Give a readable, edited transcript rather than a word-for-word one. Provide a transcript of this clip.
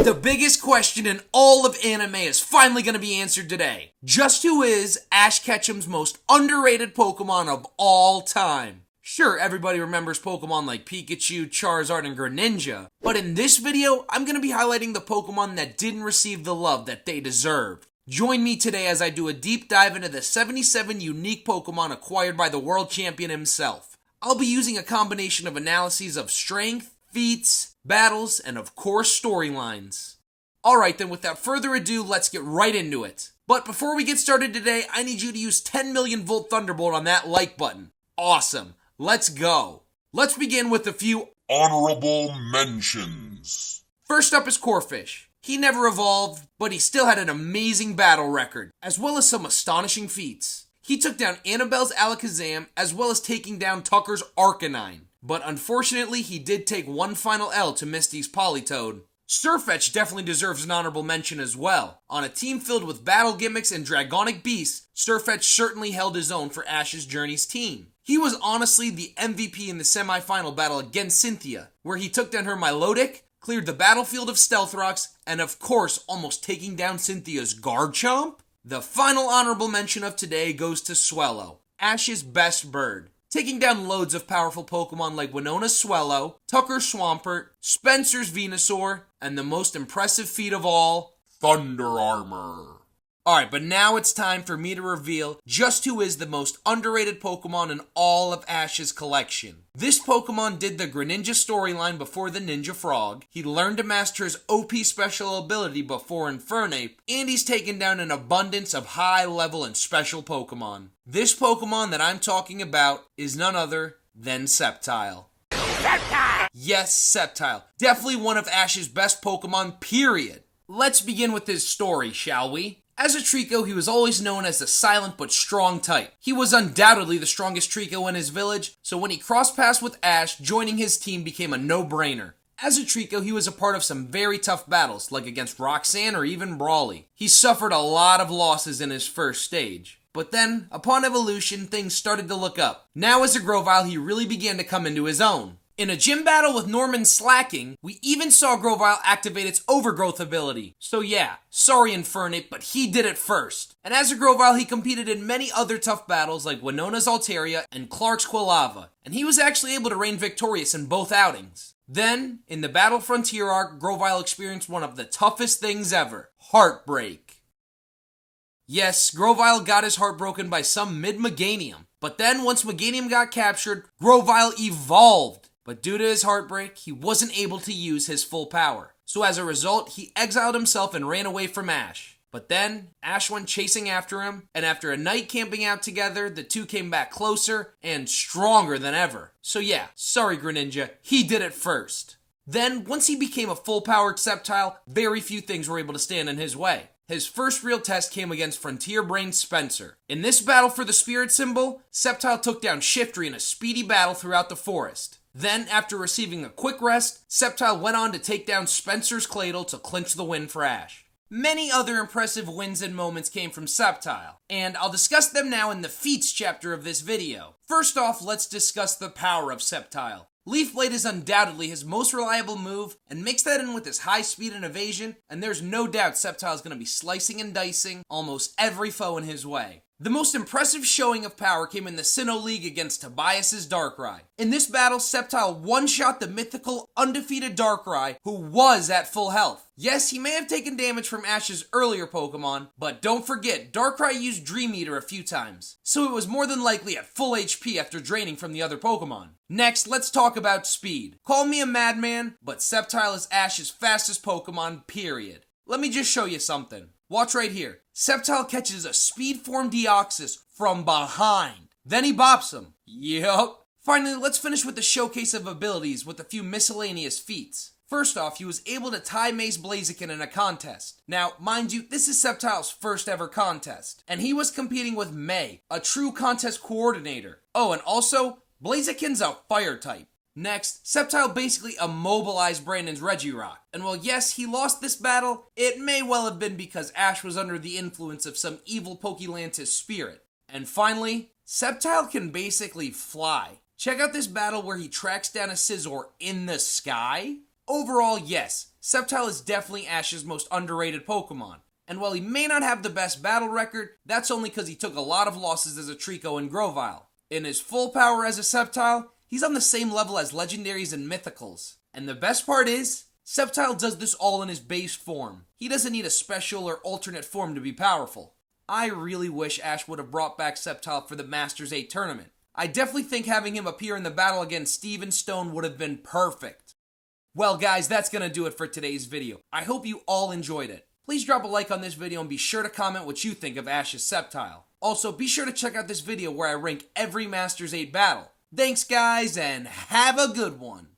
The biggest question in all of anime is finally going to be answered today. Just who is Ash Ketchum's most underrated Pokemon of all time? Sure, everybody remembers Pokemon like Pikachu, Charizard, and Greninja, but in this video, I'm going to be highlighting the Pokemon that didn't receive the love that they deserved. Join me today as I do a deep dive into the 77 unique Pokemon acquired by the world champion himself. I'll be using a combination of analyses of strength, feats, battles, and of course storylines. Alright then, without further ado, let's get right into it. But before we get started today, I need you to use 10 million volt Thunderbolt on that like button. Awesome. Let's go. Let's begin with a few honorable mentions. First up is Corphish. He never evolved, but he still had an amazing battle record, as well as some astonishing feats. He took down Annabelle's Alakazam, as well as taking down Tucker's Arcanine. But unfortunately, he did take one final L to Misty's Politoed. Sirfetch'd definitely deserves an honorable mention as well. On a team filled with battle gimmicks and dragonic beasts, Sirfetch'd certainly held his own for Ash's Journey's team. He was honestly the MVP in the semi-final battle against Cynthia, where he took down her Milotic, cleared the battlefield of Stealth Rocks, and of course almost taking down Cynthia's Garchomp. The final honorable mention of today goes to Swellow, Ash's best bird, taking down loads of powerful Pokemon like Winona's Swellow, Tucker's Swampert, Spencer's Venusaur, and the most impressive feat of all, Thunder Armor. Alright, but now it's time for me to reveal just who is the most underrated Pokemon in all of Ash's collection. This Pokemon did the Greninja storyline before the Ninja Frog, he learned to master his OP special ability before Infernape, and he's taken down an abundance of high level and special Pokemon. This Pokemon that I'm talking about is none other than Sceptile. Sceptile! Yes, Sceptile. Definitely one of Ash's best Pokemon, period. Let's begin with his story, shall we? As a Trico, he was always known as the silent but strong type. He was undoubtedly the strongest Trico in his village, so when he crossed paths with Ash, joining his team became a no-brainer. As a Trico, he was a part of some very tough battles, like against Roxanne or even Brawly. He suffered a lot of losses in his first stage. But then, upon evolution, things started to look up. Now as a Grovyle, he really began to come into his own. In a gym battle with Norman slacking, we even saw Grovyle activate its Overgrowth ability. So yeah, sorry Infernape, but he did it first. And as a Grovyle, he competed in many other tough battles like Winona's Altaria and Clark's Quilava, and he was actually able to reign victorious in both outings. Then, in the Battle Frontier arc, Grovyle experienced one of the toughest things ever, heartbreak. Yes, Grovyle got his heart broken by some mid-Meganium, but then once Meganium got captured, Grovyle evolved. But due to his heartbreak, he wasn't able to use his full power. So as a result, he exiled himself and ran away from Ash. But then, Ash went chasing after him, and after a night camping out together, the two came back closer and stronger than ever. So yeah, sorry Greninja, he did it first. Then, once he became a full-powered Sceptile, very few things were able to stand in his way. His first real test came against Frontier Brain Spencer. In this battle for the Spirit Symbol, Sceptile took down Shiftry in a speedy battle throughout the forest. Then, after receiving a quick rest, Sceptile went on to take down Spencer's Claydol to clinch the win for Ash. Many other impressive wins and moments came from Sceptile, and I'll discuss them now in the feats chapter of this video. First off, let's discuss the power of Sceptile. Leaf Blade is undoubtedly his most reliable move, and mix that in with his high speed and evasion, and there's no doubt Sceptile is going to be slicing and dicing almost every foe in his way. The most impressive showing of power came in the Sinnoh League against Tobias's Darkrai. In this battle, Sceptile one-shot the mythical, undefeated Darkrai, who was at full health. Yes, he may have taken damage from Ash's earlier Pokemon, but don't forget, Darkrai used Dream Eater a few times, so it was more than likely at full HP after draining from the other Pokemon. Next, let's talk about speed. Call me a madman, but Sceptile is Ash's fastest Pokemon, period. Let me just show you something. Watch right here. Sceptile catches a Speed Form Deoxys from behind. Then he bops him. Yup. Finally, let's finish with the showcase of abilities with a few miscellaneous feats. First off, he was able to tie Mace Blaziken in a contest. Now, mind you, this is Sceptile's first ever contest, and he was competing with May, a true contest coordinator. Oh, and also, Blaziken's a fire type. Next, Sceptile basically immobilized Brandon's Regirock. And while yes, he lost this battle, it may well have been because Ash was under the influence of some evil Pokelantis spirit. And finally, Sceptile can basically fly. Check out this battle where he tracks down a Scizor in the sky. Overall, yes, Sceptile is definitely Ash's most underrated Pokemon. And while he may not have the best battle record, that's only because he took a lot of losses as a Trico and Grovyle. In his full power as a Sceptile, he's on the same level as Legendaries and Mythicals. And the best part is, Sceptile does this all in his base form. He doesn't need a special or alternate form to be powerful. I really wish Ash would have brought back Sceptile for the Masters 8 tournament. I definitely think having him appear in the battle against Steven Stone would have been perfect. Well guys, that's gonna do it for today's video. I hope you all enjoyed it. Please drop a like on this video and be sure to comment what you think of Ash's Sceptile. Also, be sure to check out this video where I rank every Masters 8 battle. Thanks guys, and have a good one!